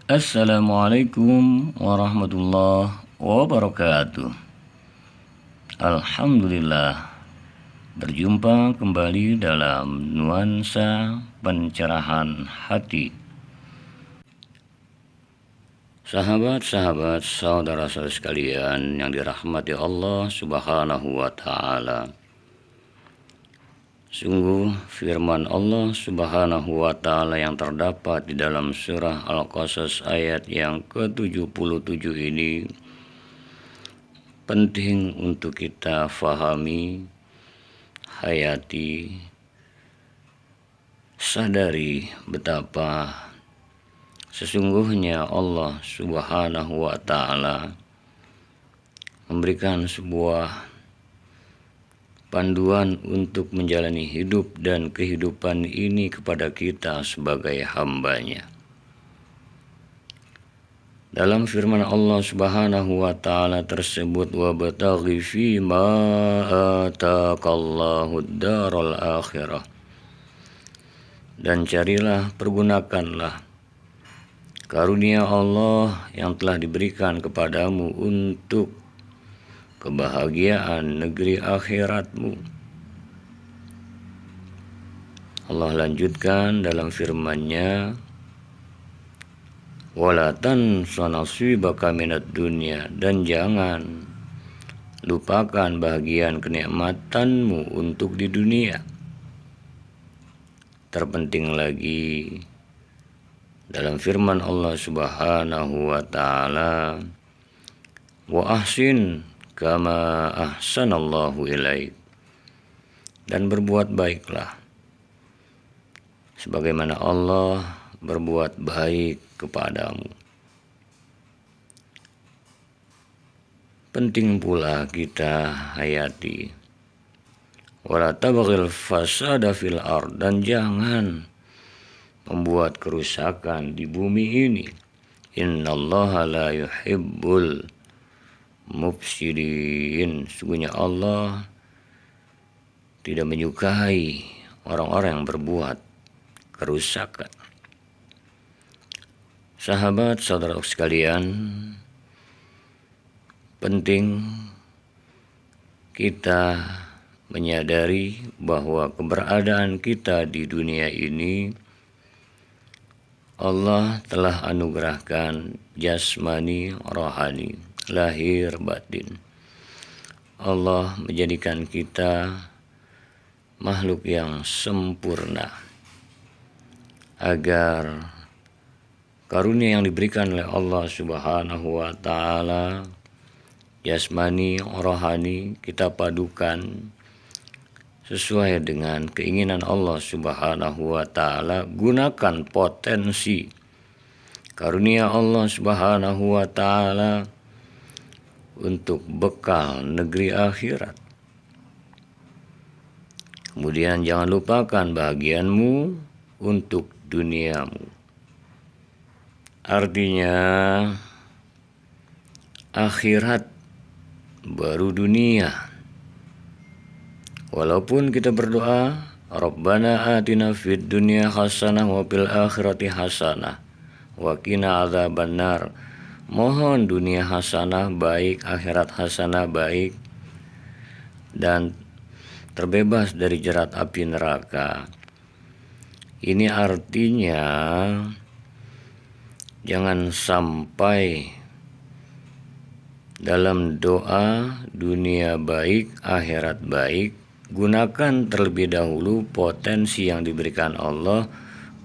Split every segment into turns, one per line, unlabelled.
Assalamualaikum warahmatullahi wabarakatuh. Alhamdulillah, berjumpa kembali dalam nuansa pencerahan hati. Sahabat-sahabat, saudara-saudara sekalian yang dirahmati Allah Subhanahu wa Ta'ala, sungguh firman Allah Subhanahu wa Ta'ala yang terdapat di dalam surah Al-Qasas ayat yang ke-77 ini penting untuk kita fahami, hayati, sadari betapa sesungguhnya Allah Subhanahu wa Ta'ala memberikan sebuah panduan untuk menjalani hidup dan kehidupan ini kepada kita sebagai hambanya. Dalam firman Allah Subhanahu wa Ta'ala tersebut, wabtaghi fima ataqallahu ad-daral akhirah, dan carilah, pergunakanlah karunia Allah yang telah diberikan kepadamu untuk kebahagiaan negeri akhiratmu. Allah lanjutkan dalam firman-Nya, wala tansa nasibaka minad dunya, dan jangan lupakan bagian kenikmatanmu untuk di dunia. Terpenting lagi dalam firman Allah Subhanahu wa Ta'ala, wa ahsin kama ahsanallahu ilaik, dan berbuat baiklah sebagaimana Allah berbuat baik kepadamu. Penting pula kita hayati, wala tabghil fasada fil ard, dan jangan membuat kerusakan di bumi ini. Innallaha la yuhibbul mufsidin, sesungguhnya Allah tidak menyukai orang-orang yang berbuat kerusakan. Sahabat saudara sekalian, penting kita menyadari bahwa keberadaan kita di dunia ini Allah telah anugerahkan jasmani, rohani, lahir, batin. Allah menjadikan kita makhluk yang sempurna agar karunia yang diberikan oleh Allah Subhanahu wa Ta'ala, jasmani, rohani, kita padukan sesuai dengan keinginan Allah Subhanahu wa Ta'ala. Gunakan potensi karunia Allah Subhanahu wa Ta'ala untuk bekal negeri akhirat. Kemudian jangan lupakan bahagianmu untuk duniamu. Artinya akhirat baru dunia. Walaupun kita berdoa, Rabbana atina fid dunya hasanah wa fil akhirati hasanah wa qina adzabannar. Mohon dunia hasanah baik, akhirat hasanah baik, dan terbebas dari jerat api neraka. Ini artinya jangan sampai dalam doa dunia baik, akhirat baik, gunakan terlebih dahulu potensi yang diberikan Allah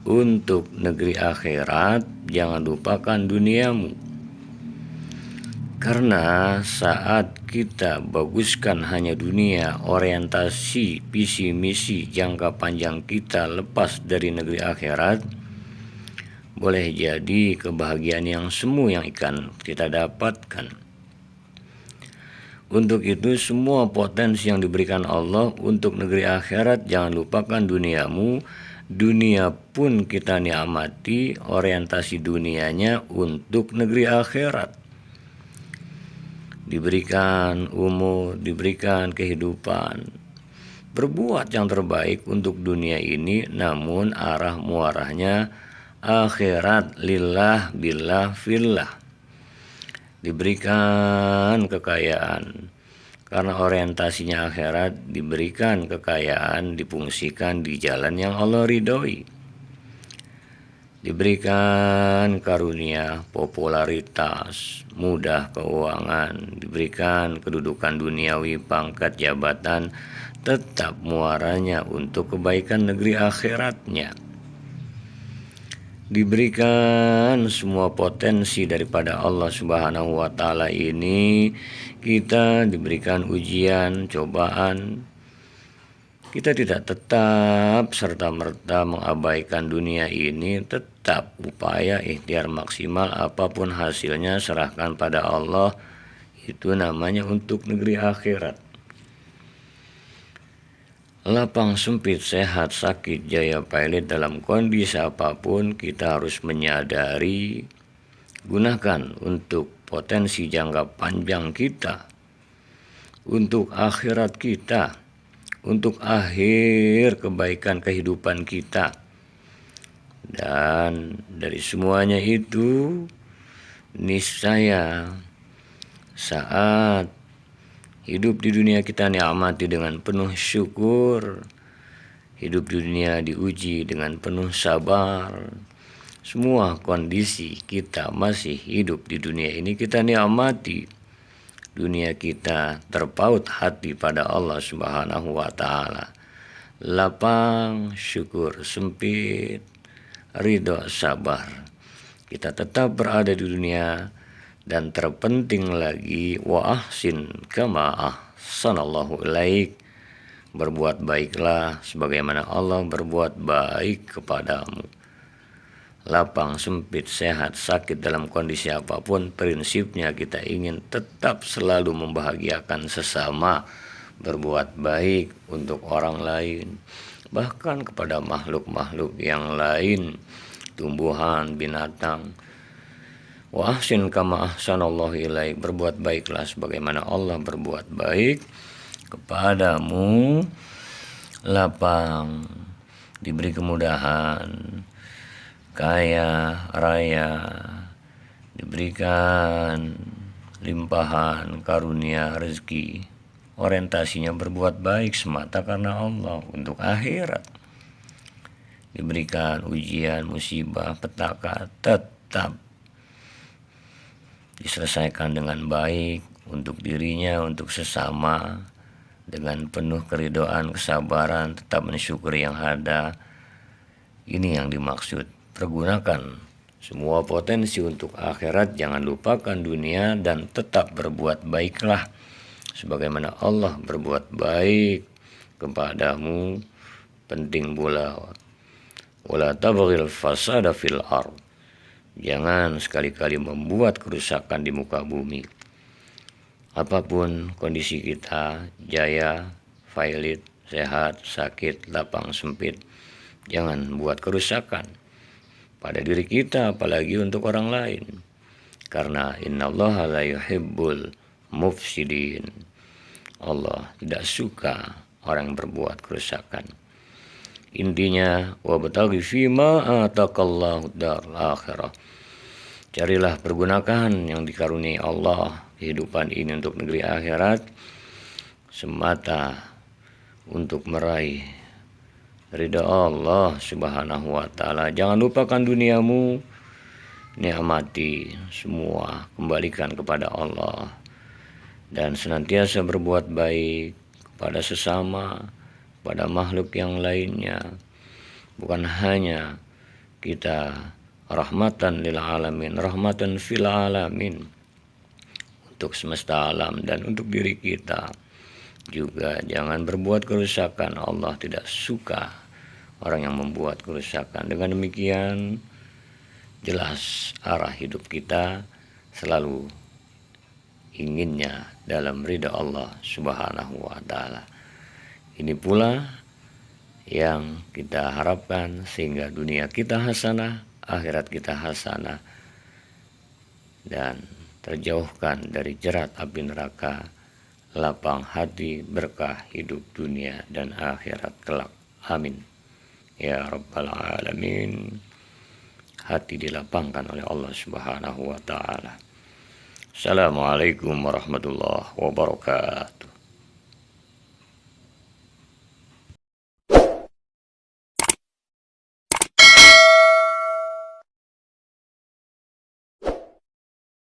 untuk negeri akhirat. Jangan lupakan duniamu. Karena saat kita baguskan hanya dunia, orientasi visi misi jangka panjang kita lepas dari negeri akhirat, boleh jadi kebahagiaan yang semu yang akan kita dapatkan. Untuk itu semua potensi yang diberikan Allah untuk negeri akhirat, jangan lupakan duniamu. Dunia pun kita nikmati, orientasi dunianya untuk negeri akhirat. Diberikan umur, diberikan kehidupan, berbuat yang terbaik untuk dunia ini, namun arah muaranya akhirat lillah billah fillah. Diberikan kekayaan karena orientasinya akhirat, diberikan kekayaan difungsikan di jalan yang Allah ridhoi. Diberikan karunia popularitas, mudah keuangan, diberikan kedudukan duniawi, pangkat jabatan, tetap muaranya untuk kebaikan negeri akhiratnya. Diberikan semua potensi daripada Allah Subhanahu wa Ta'ala ini, kita diberikan ujian, cobaan. Kita tidak tetap serta-merta mengabaikan dunia ini, tetap upaya ikhtiar maksimal, apapun hasilnya serahkan pada Allah. Itu namanya untuk negeri akhirat. Lapang sempit, sehat, sakit, jaya, pailit, dalam kondisi apapun kita harus menyadari, gunakan untuk potensi jangka panjang kita, untuk akhirat kita, untuk akhir kebaikan kehidupan kita. Dan dari semuanya itu, niscaya saat hidup di dunia kita nikmati dengan penuh syukur, hidup di dunia diuji dengan penuh sabar. Semua kondisi kita masih hidup di dunia ini kita nikmati. Dunia kita terpaut hati pada Allah Subhanahu wa Ta'ala. Lapang syukur, sempit ridho, sabar. Kita tetap berada di dunia, dan terpenting lagi, wa ahsin kama ahsanallahu ilaik. Berbuat baiklah sebagaimana Allah berbuat baik kepadamu. Lapang, sempit, sehat, sakit, dalam kondisi apapun, prinsipnya kita ingin tetap selalu membahagiakan sesama, berbuat baik untuk orang lain, bahkan kepada makhluk-makhluk yang lain, tumbuhan, binatang. Wa ahsin kama ahsanallahu ilaik. Berbuat baiklah sebagaimana Allah berbuat baik kepadamu. Lapang, diberi kemudahan, kaya raya, diberikan limpahan karunia rezeki, orientasinya berbuat baik semata karena Allah untuk akhirat. Diberikan ujian, musibah, petaka, tetap diselesaikan dengan baik untuk dirinya, untuk sesama, dengan penuh keridhaan, kesabaran, tetap mensyukuri yang ada. Ini yang dimaksud. Pergunakan semua potensi untuk akhirat, jangan lupakan dunia, dan tetap berbuat baiklah sebagaimana Allah berbuat baik kepadamu. Penting pula, wala tabghil fasada fil ard. Jangan sekali-kali membuat kerusakan di muka bumi. Apapun kondisi kita, jaya, pailit, sehat, sakit, lapang, sempit, jangan buat kerusakan pada diri kita, apalagi untuk orang lain. Karena innallaha la yuhibbul mufsidin. Allah tidak suka orang yang berbuat kerusakan. Intinya, wabtaghi fima atakallahu daral akhirah. Carilah, pergunakan yang dikaruniai Allah kehidupan ini untuk negeri akhirat, semata untuk meraih ridha Allah Subhanahu wa Ta'ala. Jangan lupakan duniamu, nikmati semua, kembalikan kepada Allah, dan senantiasa berbuat baik kepada sesama, pada makhluk yang lainnya. Bukan hanya kita rahmatan lil alamin, rahmatan fil alamin, untuk semesta alam dan untuk diri kita juga. Jangan berbuat kerusakan, Allah tidak suka orang yang membuat kerusakan. Dengan demikian, jelas arah hidup kita selalu inginnya dalam ridha Allah Subhanahu wa Ta'ala. Ini pula yang kita harapkan, sehingga dunia kita hasanah, akhirat kita hasanah, dan terjauhkan dari jerat api neraka, lapang hati, berkah hidup dunia dan akhirat kelak. Amin ya rabbal alamin. hati dilapangkan oleh Allah Subhanahu wa taala. Assalamualaikum warahmatullahi wabarakatuh.